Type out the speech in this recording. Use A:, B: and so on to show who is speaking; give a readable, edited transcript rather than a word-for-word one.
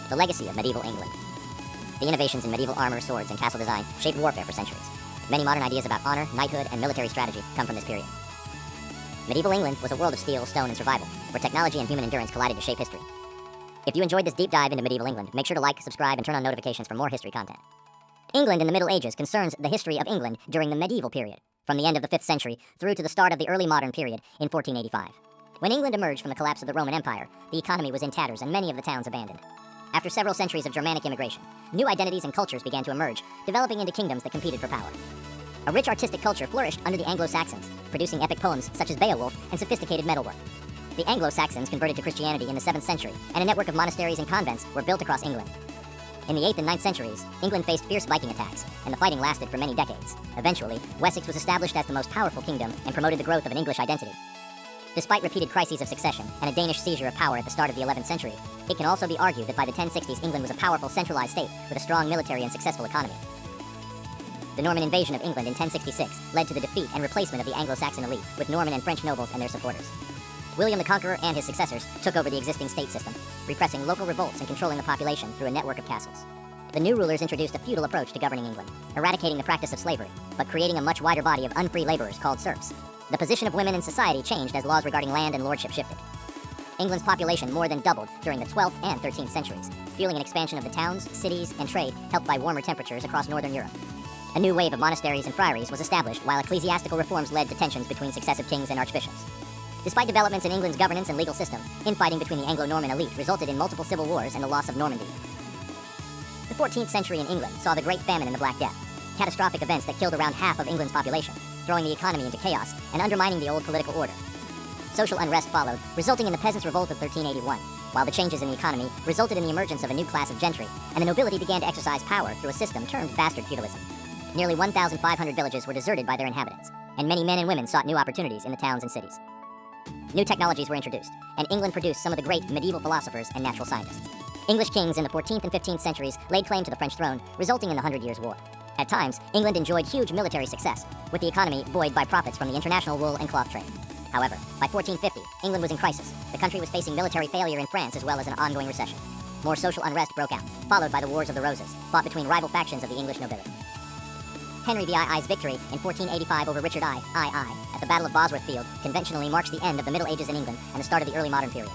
A: The legacy of medieval England. The innovations in medieval armor, swords, and castle design shaped warfare for centuries. Many modern ideas about honor, knighthood, and military strategy come from this period. Medieval England was a world of steel, stone, and survival, where technology and human endurance collided to shape history. If you enjoyed this deep dive into medieval England, make sure to like, subscribe, and turn on notifications for more history content. England in the Middle Ages concerns the history of England during the medieval period, from the end of the 5th century through to the start of the early modern period in 1485. When England emerged from the collapse of the Roman Empire, the economy was in tatters and many of the towns abandoned. After several centuries of Germanic immigration, new identities and cultures began to emerge, developing into kingdoms that competed for power. A rich artistic culture flourished under the Anglo-Saxons, producing epic poems such as Beowulf and sophisticated metalwork. The Anglo-Saxons converted to Christianity in the 7th century, and a network of monasteries and convents were built across England. In the 8th and 9th centuries, England faced fierce Viking attacks, and the fighting lasted for many decades. Eventually, Wessex was established as the most powerful kingdom and promoted the growth of an English identity. Despite repeated crises of succession and a Danish seizure of power at the start of the 11th century, it can also be argued that by the 1060s England was a powerful centralized state with a strong military and successful economy. The Norman invasion of England in 1066 led to the defeat and replacement of the Anglo-Saxon elite with Norman and French nobles and their supporters. William the Conqueror and his successors took over the existing state system, repressing local revolts and controlling the population through a network of castles. The new rulers introduced a feudal approach to governing England, eradicating the practice of slavery, but creating a much wider body of unfree laborers called serfs. The position of women in society changed as laws regarding land and lordship shifted. England's population more than doubled during the 12th and 13th centuries, fueling an expansion of the towns, cities, and trade helped by warmer temperatures across northern Europe. A new wave of monasteries and friaries was established, while ecclesiastical reforms led to tensions between successive kings and archbishops. Despite developments in England's governance and legal system, infighting between the Anglo-Norman elite resulted in multiple civil wars and the loss of Normandy. The 14th century in England saw the Great Famine and the Black Death, catastrophic events that killed around half of England's population, throwing the economy into chaos and undermining the old political order. Social unrest followed, resulting in the Peasants' Revolt of 1381, while the changes in the economy resulted in the emergence of a new class of gentry, and the nobility began to exercise power through a system termed bastard feudalism. Nearly 1,500 villages were deserted by their inhabitants, and many men and women sought new opportunities in the towns and cities. New technologies were introduced, and England produced some of the great medieval philosophers and natural scientists. English kings in the 14th and 15th centuries laid claim to the French throne, resulting in the 100 Years' War. At times, England enjoyed huge military success, with the economy buoyed by profits from the international wool and cloth trade. However, by 1450, England was in crisis. The country was facing military failure in France as well as an ongoing recession. More social unrest broke out, followed by the Wars of the Roses, fought between rival factions of the English nobility. Henry VII's victory in 1485 over Richard II at the Battle of Bosworth Field conventionally marks the end of the Middle Ages in England and the start of the early modern period.